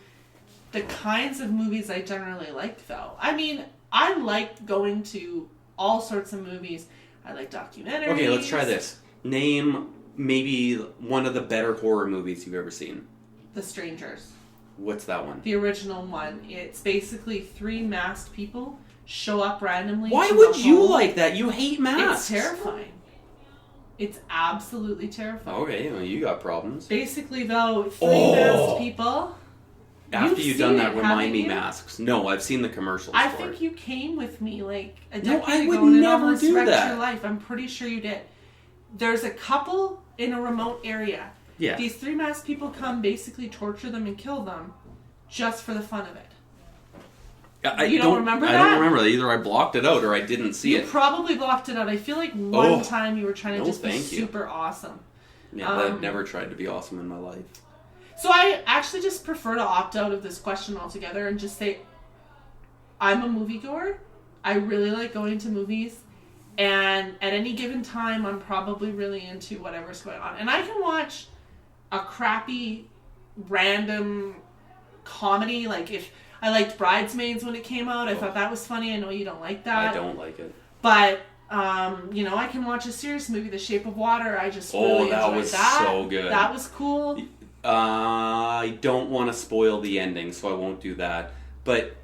the kinds of movies I generally like, though. I mean, I like going to all sorts of movies. I like documentaries. Okay, let's try this. Name maybe one of the better horror movies you've ever seen. The Strangers. What's that one? The original one. It's basically 3 masked people show up randomly. Why to would a you home. like that? You hate masks. It's terrifying. It's absolutely terrifying. Okay, well, you got problems. Basically, though, 3 Oh. masked people. After You've you've done seen that, it, remind haven't me you? masks. No, I've seen the commercials I for think it. you came with me like a No, decade I would ago and it never almost do wrecked that. your life. I'm pretty sure you did. There's a couple in a remote area. Yeah. These 3 masked people come, basically torture them and kill them, just for the fun of it. You don't remember I that? don't remember that. Either I blocked it out or I didn't see You it. probably blocked it out. I feel like one Oh. time you were trying to No, just be thank you. super awesome. Yeah, I've never tried to be awesome in my life. So I actually just prefer to opt out of this question altogether and just say, I'm a moviegoer. I really like going to movies. And at any given time, I'm probably really into whatever's going on. And I can watch a crappy, random comedy. Like if I liked Bridesmaids when it came out. I thought that was funny. I know you don't like that. I don't like it. But, I can watch a serious movie, The Shape of Water. I just really that enjoyed was that. so good. That was cool. I don't want to spoil the ending, so I won't do that. But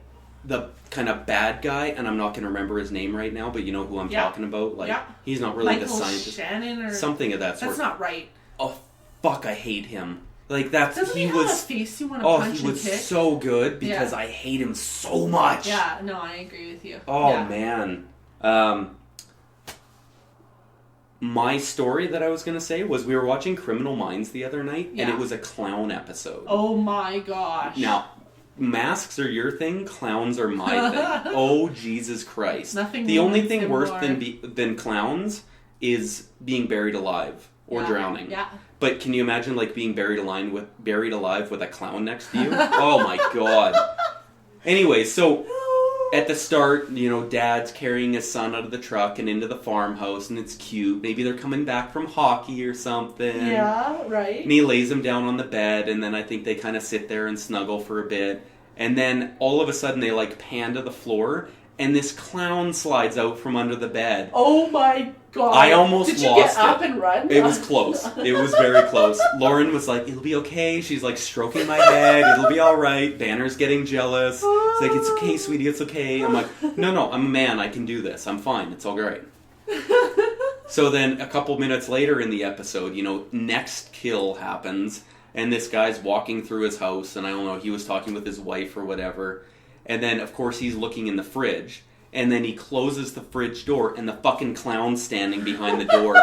the kind of bad guy, and I'm not going to remember his name right now, but you know who I'm Yeah. talking about? Like, Yeah. he's not really Michael the scientist. Shannon or Something of that sort. That's not right. Oh, fuck, I hate him. Like, that's... Doesn't he have a face you want to Oh, punch he and was kick? so good because Yeah. I hate him so much. Yeah, no, I agree with you. Oh, Yeah. man. My story that I was going to say was we were watching Criminal Minds the other night, and Yeah. it was a clown episode. Oh my gosh. Now, masks are your thing, clowns are my thing. Oh, Jesus Christ. Nothing the only moves thing him worse more. than clowns is being buried alive or Yeah. drowning. Yeah. But can you imagine like being buried alive with a clown next to you? Oh my god. Anyway, so at the start, Dad's carrying his son out of the truck and into the farmhouse, and it's cute. Maybe they're coming back from hockey or something. Yeah, right. And he lays him down on the bed, and then I think they kind of sit there and snuggle for a bit. And then all of a sudden they pan to the floor, and this clown slides out from under the bed. Oh my god. I almost lost it. Did you get up and run? It was close. It was very close. Lauren was like, it'll be okay. She's stroking my head. It'll be alright. Banner's getting jealous. It's like, it's okay, sweetie, it's okay. I'm like, no, I'm a man. I can do this. I'm fine. It's all right. So then a couple minutes later in the episode, next kill happens, and this guy's walking through his house, and I don't know, he was talking with his wife or whatever. And then, of course, he's looking in the fridge. And then he closes the fridge door, and the fucking clown's standing behind the door.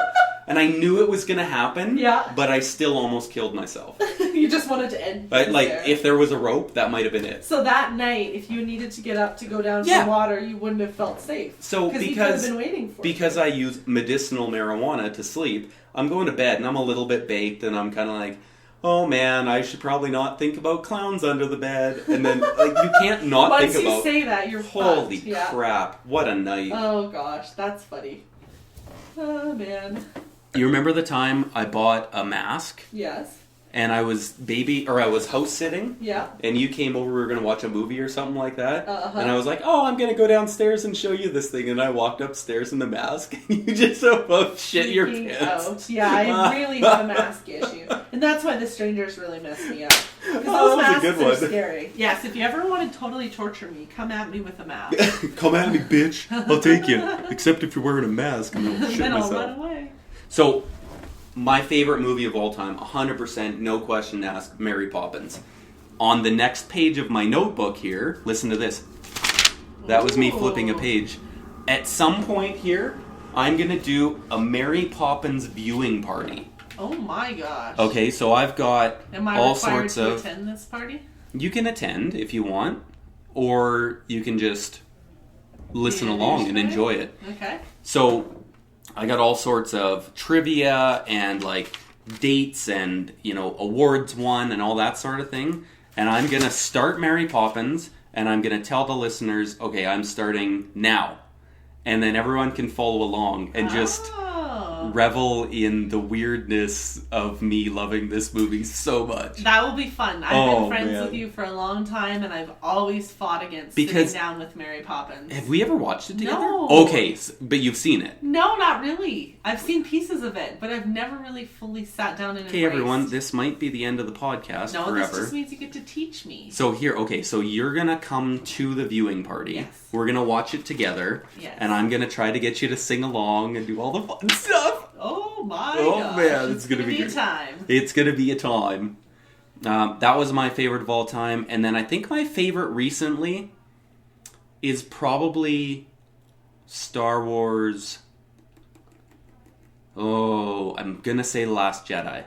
And I knew it was going to happen, but I still almost killed myself. You just wanted to end But, if there was a rope, that might have been it. So that night, if you needed to get up to go down for water, you wouldn't have felt safe. So he could have been waiting for you. I use medicinal marijuana to sleep, I'm going to bed, and I'm a little bit baked, and I'm kind of like, oh man, I should probably not think about clowns under the bed. And then, you can't not think about... Once you say that, you're holy fucked. crap, what a night. Oh gosh, that's funny. Oh man. You remember the time I bought a mask? Yes. And I was house sitting. Yeah. And you came over, we were going to watch a movie or something like that. And I was like, oh, I'm going to go downstairs and show you this thing. And I walked upstairs in the mask, and you just about shit your pants. Out. Yeah, I really have a mask issue. And that's why the strangers really messed me up. Because those masks are scary. Yes, if you ever want to totally torture me, come at me with a mask. Come at me, bitch. I'll take you. Except if you're wearing a mask, I'm going to shit myself. Then I'll run away. So... my favorite movie of all time, 100%, no question asked, Mary Poppins. On the next page of my notebook here, listen to this. That was me flipping a page. At some point here, I'm going to do a Mary Poppins viewing party. Oh my gosh. Okay, so I've got all sorts of... Am I required to attend this party? You can attend if you want, or you can just listen along and enjoy it. Okay. So... I got all sorts of trivia and dates and awards won and all that sort of thing. And I'm gonna start Mary Poppins, and I'm gonna tell the listeners, okay, I'm starting now, and then everyone can follow along and just revel in the weirdness of me loving this movie so much. That will be fun. I've been friends with you for a long time, and I've always fought against sitting down with Mary Poppins. Have we ever watched it together? No. Okay, but you've seen it. No, not really. I've seen pieces of it, but I've never really fully sat down and Okay, everyone, this might be the end of the podcast forever. No, this just means you get to teach me. So so you're going to come to the viewing party. Yes. We're going to watch it together. Yes. And I'm going to try to get you to sing along and do all the fun stuff. Oh my gosh. Oh man, it's going to be a time. It's going to be a time. That was my favorite of all time. And then I think my favorite recently is probably Star Wars... Oh, I'm going to say Last Jedi.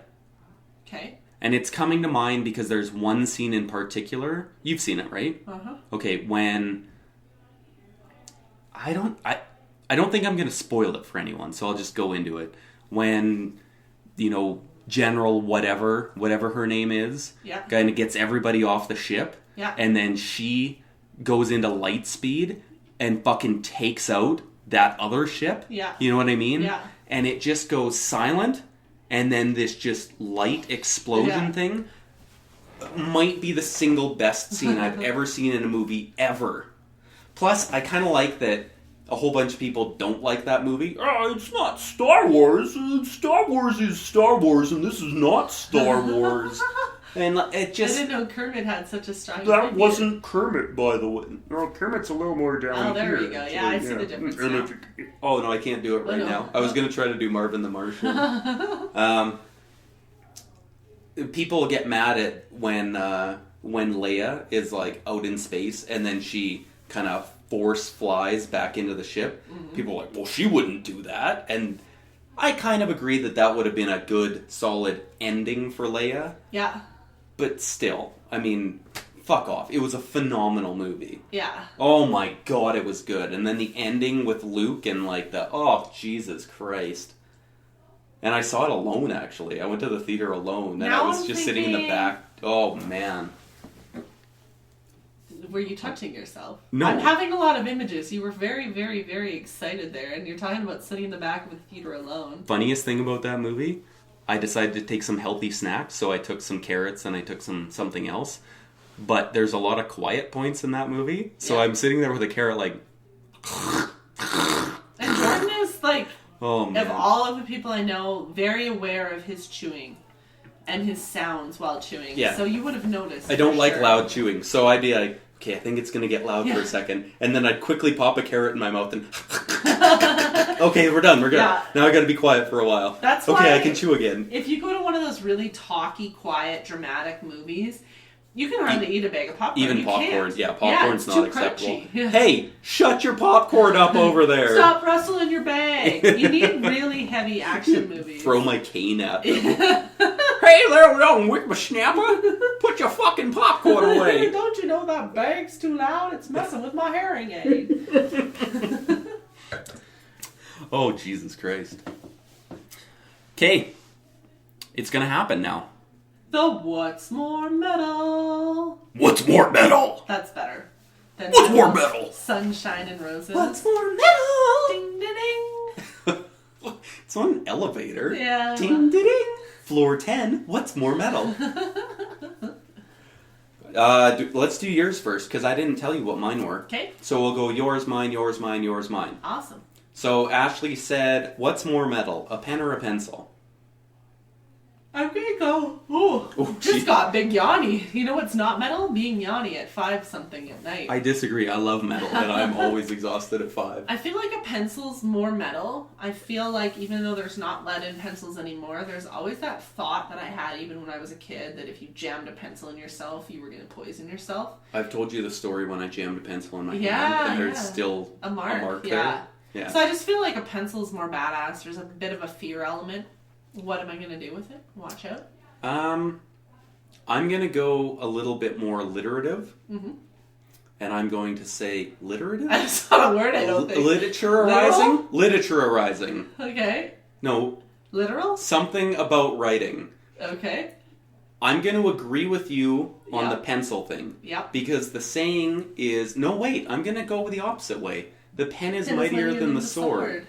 Okay. And it's coming to mind because there's one scene in particular. You've seen it, right? Uh-huh. Okay, when... I don't think I'm going to spoil it for anyone, so I'll just go into it. When, General whatever her name is, kind of gets everybody off the ship, and then she goes into light speed and fucking takes out that other ship. Yeah. You know what I mean? Yeah. And it just goes silent, and then this just light explosion thing might be the single best scene I've ever seen in a movie ever. Plus, I kind of like that a whole bunch of people don't like that movie. Oh, it's not Star Wars. Star Wars is Star Wars, and this is not Star Wars. And it just... I didn't know Kermit had such a strong That opinion. wasn't Kermit, by the way. No, Kermit's a little more down here. Oh, there we go. Yeah, I see the difference now. Oh, no, I can't do it right now. I was going to try to do Marvin the Martian. People get mad at when Leia is, out in space, and then she kind of force flies back into the ship. Mm-hmm. People are like, well, she wouldn't do that. And I kind of agree that would have been a good, solid ending for Leia. Yeah. But still, I mean, fuck off. It was a phenomenal movie. Yeah. Oh my god, it was good. And then the ending with Luke and oh, Jesus Christ. And I saw it alone, actually. I went to the theater alone, and I was just sitting in the back. Oh, man. were you touching yourself? No. I'm having a lot of images. You were very, very, very excited there, and you're talking about sitting in the back with the theater alone. Funniest thing about that movie, I decided to take some healthy snacks, so I took some carrots and I took something else. But there's a lot of quiet points in that movie, so I'm sitting there with a carrot like... And Jordan is like, oh, man. of all of the people I know, very aware of his chewing and his sounds while chewing. Yeah. So you would have noticed. I don't for like sure. loud chewing, so I'd be like, okay, I think it's going to get loud for a second. And then I'd quickly pop a carrot in my mouth and... okay, we're done, we're good. Yeah. Now I got to be quiet for a while. That's okay, why I can chew again. If you go to one of those really talky, quiet, dramatic movies, you can hardly eat a bag of popcorn. Even you popcorn, can't. yeah, popcorn's it's not too acceptable. crunchy. Yeah. Hey, shut your popcorn up over there. Stop rustling your bag. You need really heavy action movies. Throw my cane at them. Hey there, young whippersnapper. Put your fucking popcorn away. Don't you know that bag's too loud? It's messing with my hearing aid. Oh, Jesus Christ. Okay. It's gonna happen now. The What's More Metal. What's more metal? That's better. Than What's more metal? Sunshine and Roses. What's more metal? Ding, ding, ding. It's on an elevator. Yeah. Ding, ding, ding. Floor 10. What's more metal? Let's do yours first, because I didn't tell you what mine were. Okay. So we'll go yours, mine, yours, mine, yours, mine. Awesome. So Ashley said, what's more metal, a pen or a pencil? I'm gonna go. Ooh, just got big yawny. You know what's not metal? Being yawny at 5 something at night. I disagree. I love metal, and I'm always exhausted at 5. I feel like a pencil's more metal. I feel like even though there's not lead in pencils anymore, there's always that thought that I had even when I was a kid that if you jammed a pencil in yourself, you were going to poison yourself. I've told you the story when I jammed a pencil in my hand, and there's still a mark there. Yeah. So I just feel like a pencil's more badass. There's a bit of a fear element. What am I going to do with it? Watch out. I'm going to go a little bit more alliterative. Mm-hmm. And I'm going to say literative? That's not a word, I don't think. Literaturizing? Literaturizing. Okay. No. Literal? Something about writing. Okay. I'm going to agree with you on the pencil thing. Yep. Because the saying is... No, wait. I'm going to go the opposite way. The pen is mightier than the sword.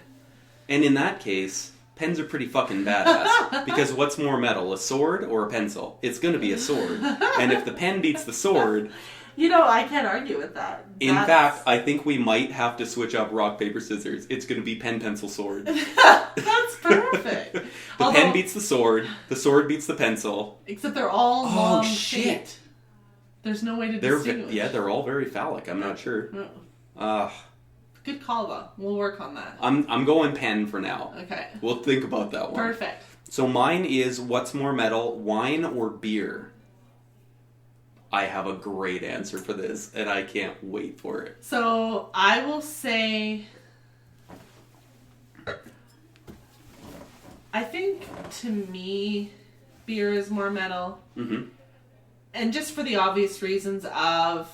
And in that case... Pens are pretty fucking badass. Because what's more metal, a sword or a pencil? It's going to be a sword. And if the pen beats the sword... You know, I can't argue with that. In fact, I think we might have to switch up rock, paper, scissors. It's going to be pen, pencil, sword. That's perfect. The pen beats the sword beats the pencil. Except they're all long shit. shaped. There's no way to distinguish. They're all very phallic. I'm not sure. No. Good call, though. We'll work on that. I'm going pen for now. Okay. We'll think about that one. Perfect. So mine is, what's more metal, wine or beer? I have a great answer for this, and I can't wait for it. So I will say... I think, to me, beer is more metal. Mm-hmm. And just for the obvious reasons of...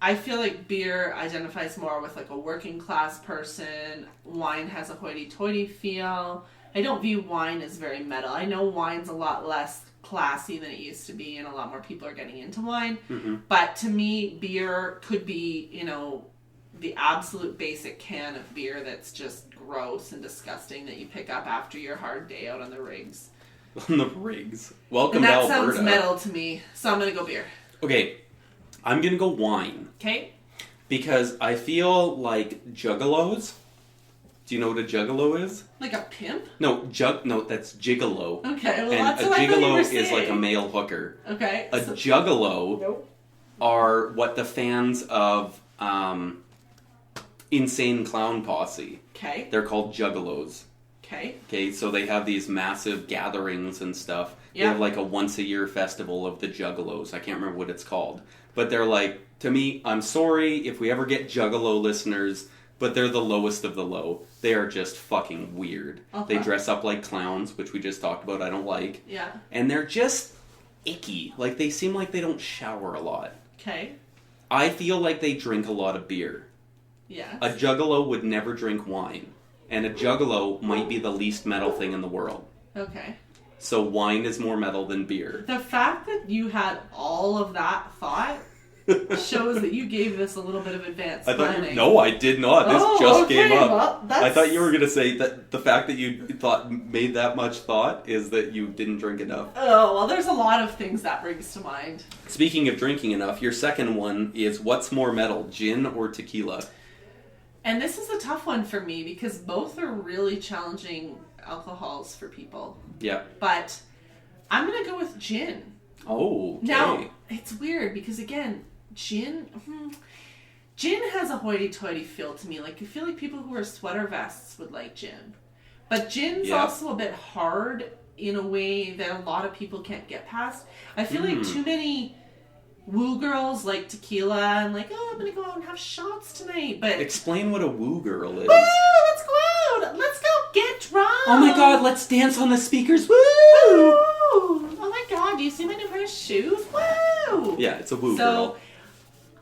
I feel like beer identifies more with like a working class person. Wine has a hoity-toity feel. I don't view wine as very metal. I know wine's a lot less classy than it used to be, and a lot more people are getting into wine. Mm-hmm. But to me, beer could be, you know, the absolute basic can of beer that's just gross and disgusting that you pick up after your hard day out on the rigs. On the rigs. Welcome to Alberta. And that sounds metal to me, so I'm going to go beer. Okay. I'm going to go wine. Okay. Because I feel like juggalos. Do you know what a juggalo is? Like a pimp? No, that's gigolo. Okay, well and that's a what I thought you were gigolo saying. is like a male hooker. Okay. A juggalo are what the fans of Insane Clown Posse. Okay. They're called juggalos. Okay. Okay, so they have these massive gatherings and stuff. Yeah. They have like a once-a-year festival of the juggalos. I can't remember what it's called. But they're like, to me, I'm sorry if we ever get juggalo listeners, but they're the lowest of the low. They are just fucking weird. Okay. They dress up like clowns, which we just talked about I don't like. Yeah. And they're just icky. Like, they seem like they don't shower a lot. Okay. I feel like they drink a lot of beer. Yeah. A juggalo would never drink wine. And a juggalo might be the least metal thing in the world. Okay. So wine is more metal than beer. The fact that you had all of that thought shows that you gave this a little bit of advanced planning. No, I did not. This just came up. Well, I thought you were going to say that the fact that you made that much thought is that you didn't drink enough. Oh, well, there's a lot of things that brings to mind. Speaking of drinking enough, your second one is what's more metal, gin or tequila? And this is a tough one for me because both are really challenging alcohols for people. Yeah. But I'm going to go with gin. Oh, okay. Now, it's weird because, again, gin has a hoity-toity feel to me. Like, I feel like people who wear sweater vests would like gin. But gin's also a bit hard in a way that a lot of people can't get past. I feel like too many woo girls like tequila and like, oh, I'm going to go out and have shots tonight. But explain what a woo girl is. Woo! Let's go out! Let's go get drunk! Oh my god, let's dance on the speakers. Woo! Woo! Oh my god, do you see my new pair of shoes? Woo! Yeah, it's a woo So, girl.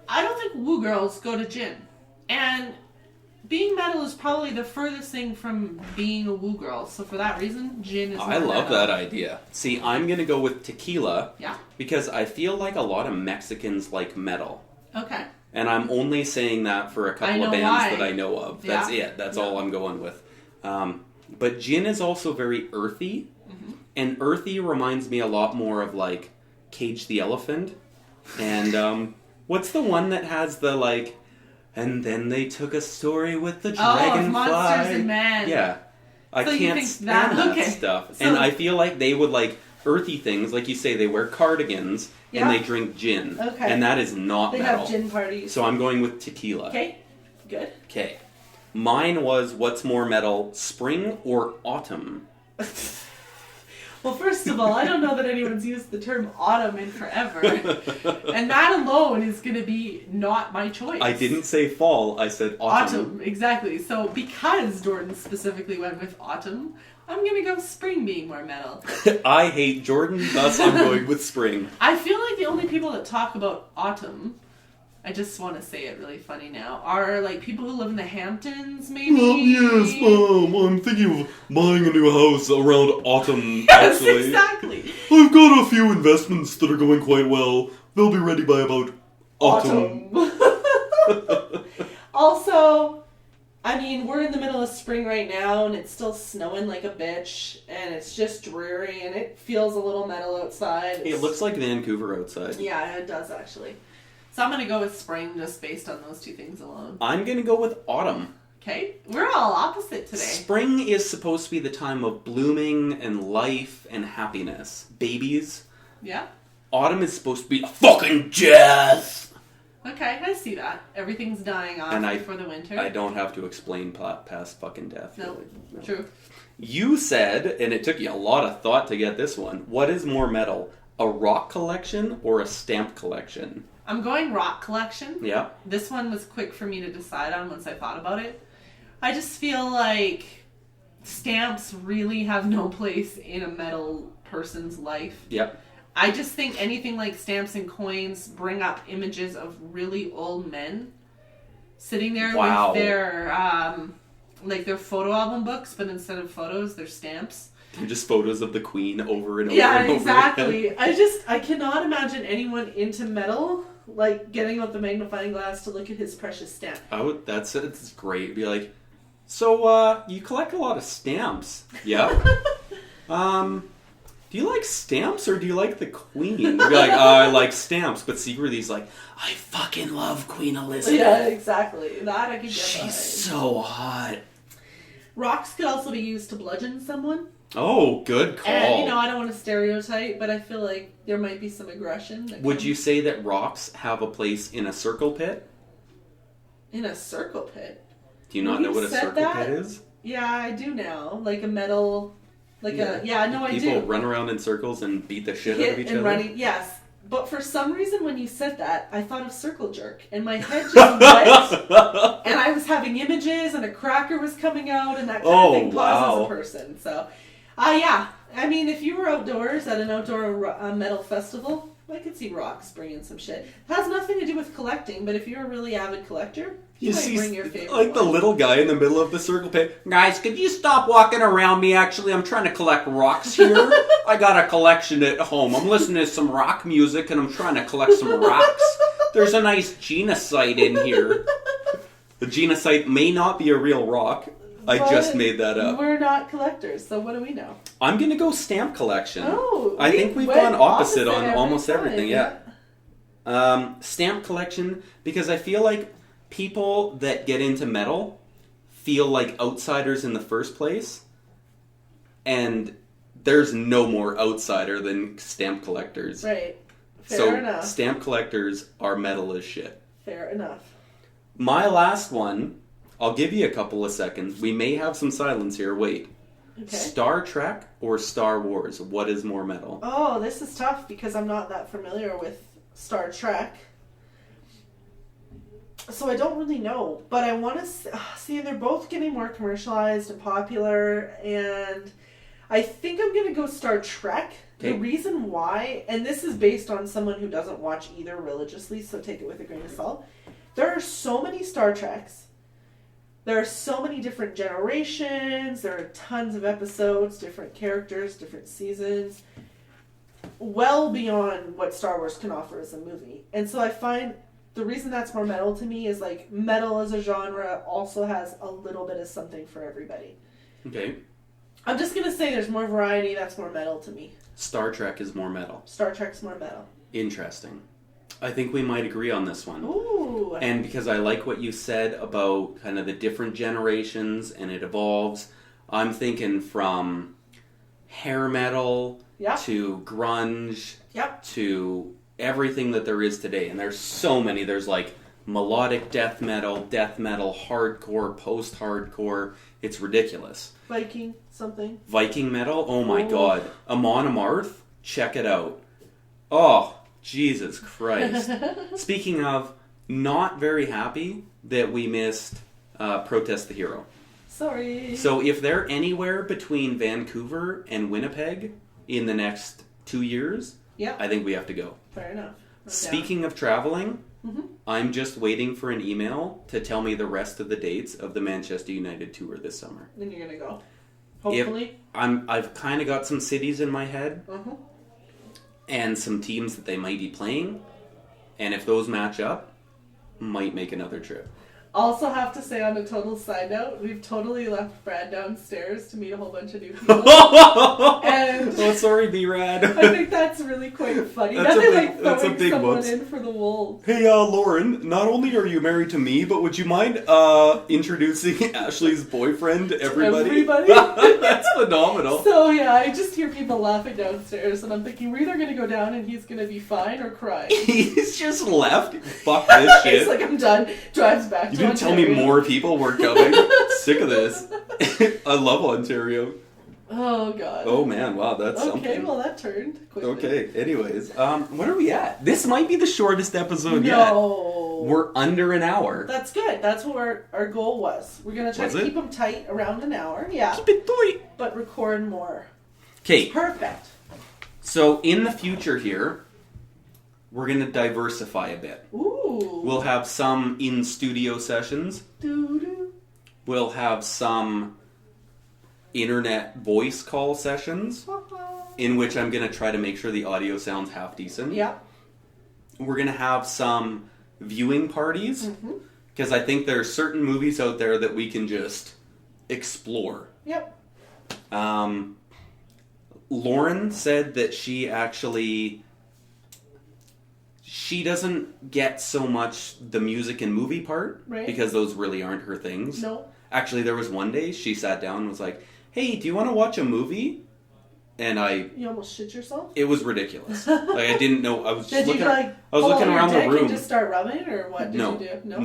I don't think woo girls go to gin. And being metal is probably the furthest thing from being a woo girl. So for that reason, gin is I more love metal. that idea. See, I'm going to go with tequila. Yeah. Because I feel like a lot of Mexicans like metal. Okay. And I'm only saying that for a couple of bands that I know of. That's it. That's all I'm going with. But gin is also very earthy. Mm-hmm. And earthy reminds me a lot more of, like, Cage the Elephant. And what's the one that has the, like... And then they took a story with the dragonfly. Monsters and Men. Yeah. I can't stand that stuff. So, and I feel like they would like earthy things. Like you say, they wear cardigans and they drink gin. Okay. And that is not metal. They have gin parties. So I'm going with tequila. Okay. Good. Okay. Mine was what's more metal, spring or autumn? Well, first of all, I don't know that anyone's used the term autumn in forever. And that alone is going to be not my choice. I didn't say fall, I said autumn. Autumn, exactly. So because Jordan specifically went with autumn, I'm going to go spring being more metal. I hate Jordan, thus I'm going with spring. I feel like the only people that talk about autumn, I just want to say it really funny now, are like people who live in the Hamptons, maybe? Yes, I'm thinking of buying a new house around autumn, yes, actually. Exactly. I've got a few investments that are going quite well. They'll be ready by about autumn. Also, I mean, we're in the middle of spring right now, and it's still snowing like a bitch, and it's just dreary, and it feels a little metal outside. It looks like Vancouver outside. Yeah, it does, actually. So I'm going to go with spring just based on those two things alone. I'm going to go with autumn. Okay, we're all opposite today. Spring is supposed to be the time of blooming and life and happiness. Babies. Yeah. Autumn is supposed to be a fucking death. Okay, I see that. Everything's dying off before the winter. I don't have to explain past fucking death. No, really. No. True. You said, and it took you a lot of thought to get this one, what is more metal? A rock collection or a stamp collection? I'm going rock collection. Yeah. This one was quick for me to decide on once I thought about it. I just feel like stamps really have no place in a metal person's life. Yep. I just think anything like stamps and coins bring up images of really old men sitting there with their their photo album books, but instead of photos, they're stamps. They're just photos of the Queen over and over yeah, and over exactly. again. I cannot imagine anyone into metal like getting out the magnifying glass to look at his precious stamp. Oh, it's great. Be like, so you collect a lot of stamps, yeah? Do you like stamps or do you like the Queen? You'd be like, I like stamps, but secretly he's like, I fucking love Queen Elizabeth. Yeah, exactly. That I could get She's behind. so hot. Rocks could also be used to bludgeon someone. Oh, good call. And, I don't want to stereotype, but I feel like there might be some aggression. Would you say that rocks have a place in a circle pit? In a circle pit? Do you not know what a circle pit is? Yeah, I do now. Like a metal... I do. People run around in circles and beat the shit out of each other? Running, yes. But for some reason, when you said that, I thought of Circle Jerk, and my head just went, and I was having images, and a cracker was coming out, and that kind of thing pauses a person. So, yeah. I mean, if you were outdoors at an outdoor metal festival, I could see rocks bringing some shit. It has nothing to do with collecting, but if you're a really avid collector, you might bring your favorite like the little guy in the middle of the circle pit. Guys, could you stop walking around me? Actually, I'm trying to collect rocks here. I got a collection at home. I'm listening to some rock music and I'm trying to collect some rocks. There's a nice genocide in here. The genocide may not be a real rock. I just made that up. We're not collectors, so what do we know? I'm going to go stamp collection. Oh, I think we've gone opposite on almost time, everything, yeah. Stamp collection, because I feel like people that get into metal feel like outsiders in the first place, and there's no more outsider than stamp collectors. Right. Fair enough. Stamp collectors are metal as shit. Fair enough. My last one, I'll give you a couple of seconds. We may have some silence here. Wait. Okay. Star Trek or Star Wars? What is more metal? Oh, this is tough because I'm not that familiar with Star Trek. So I don't really know. But I want to see, they're both getting more commercialized and popular. And I think I'm going to go Star Trek. Okay. The reason why, and this is based on someone who doesn't watch either religiously, so take it with a grain of salt. There are so many Star Treks. There are so many different generations. There are tons of episodes, different characters, different seasons. Well beyond what Star Wars can offer as a movie. And so I find the reason that's more metal to me is like metal as a genre also has a little bit of something for everybody. Okay. I'm just going to say there's more variety. That's more metal to me. Star Trek is more metal. Star Trek's more metal. Interesting. I think we might agree on this one. Ooh. And because I like what you said about kind of the different generations and it evolves, I'm thinking from hair metal to grunge to everything that there is today. And there's so many. There's like melodic death metal, hardcore, post-hardcore. It's ridiculous. Viking something. Viking metal? Oh my god. Amon Amarth? Check it out. Oh, Jesus Christ. Speaking of, not very happy that we missed Protest the Hero. Sorry. So if they're anywhere between Vancouver and Winnipeg in the next 2 years, I think we have to go. Fair enough. Speaking of traveling, I'm just waiting for an email to tell me the rest of the dates of the Manchester United tour this summer. Then you're going to go. Hopefully. I've kind of got some cities in my head. And some teams that they might be playing. And if those match up, might make another trip. Also have to say on a total side note, we've totally left Brad downstairs to meet a whole bunch of new people. And oh, sorry, B-Rad. I think that's really quite funny. Nothing like throwing someone in for the wolves. Hey, Lauren, not only are you married to me, but would you mind introducing Ashley's boyfriend to everybody? That's phenomenal. So yeah, I just hear people laughing downstairs, and I'm thinking we're either going to go down and he's going to be fine or cry. He's just left. Fuck this shit. He's like, I'm done. Drives back to You didn't tell me more people were coming. Sick of this. I love Ontario. Oh, God. Oh, man. Wow, that's something. Okay, well, that turned quickly. Okay, anyways. What are we at? This might be the shortest episode yet. No. We're under an hour. That's good. That's what our goal was. We're going to try to keep them tight around an hour. Yeah. Keep it tight. But record more. Okay. Perfect. So, in the future here, we're going to diversify a bit. Ooh. We'll have some in-studio sessions. Doo-doo. We'll have some internet voice call sessions in which I'm going to try to make sure the audio sounds half decent. Yeah. We're going to have some viewing parties because I think there are certain movies out there that we can just explore. Yep. Lauren said that she doesn't get so much the music and movie part because those really aren't her things. No. Actually, there was one day she sat down and was like, "Hey, do you want to watch a movie?" And You almost shit yourself? It was ridiculous. Like, I didn't know. I was just looking. I was looking around the room. And just start rubbing, or what did you do?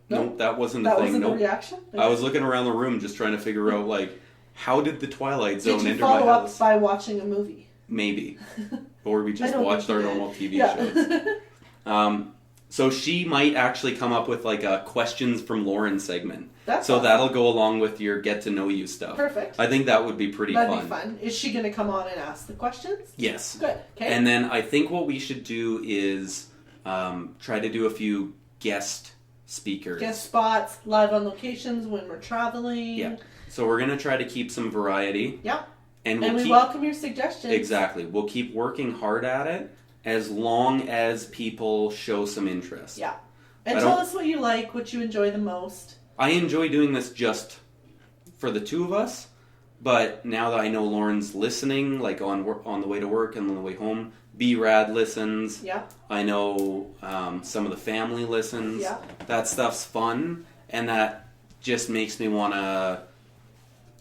No, that wasn't the thing. That wasn't the reaction? Okay. I was looking around the room just trying to figure out, like, how did the Twilight Zone enter my house? Did you follow up by watching a movie? Maybe. Or we just watched our normal TV shows. So she might actually come up with like a questions from Lauren segment. Awesome. That'll go along with your get to know you stuff. Perfect. I think that would be pretty fun. That'd be fun. Is she going to come on and ask the questions? Yes. Good. Okay. And then I think what we should do is try to do a few guest speakers. Guest spots, live on locations when we're traveling. Yeah. So we're going to try to keep some variety. Yeah. And we welcome your suggestions. Exactly. We'll keep working hard at it. as long as people show some interest. Yeah. And tell us what you like, what you enjoy the most. I enjoy doing this just for the two of us, but now that I know Lauren's listening, like on the way to work and on the way home, B-Rad listens. Yeah. I know some of the family listens. Yeah. That stuff's fun, and that just makes me want to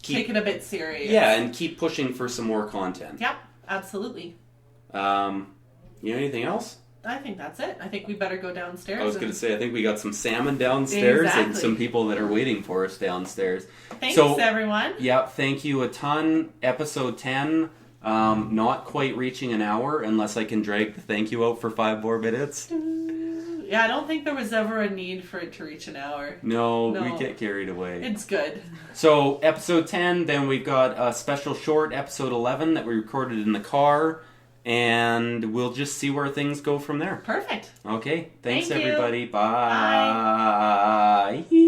take it a bit serious. Yeah, and keep pushing for some more content. Yeah, absolutely. Anything else? I think that's it. I think we better go downstairs. I was going to say, I think we got some salmon downstairs and some people that are waiting for us downstairs. Thanks, everyone. Yeah, thank you a ton. Episode 10, not quite reaching an hour unless I can drag the thank you out for 5 more minutes. Yeah, I don't think there was ever a need for it to reach an hour. No, we get carried away. It's good. So, episode 10, then we've got a special short, episode 11, that we recorded in the car. And we'll just see where things go from there. Perfect. Okay. Thanks, Thank you. everybody. Bye. Bye.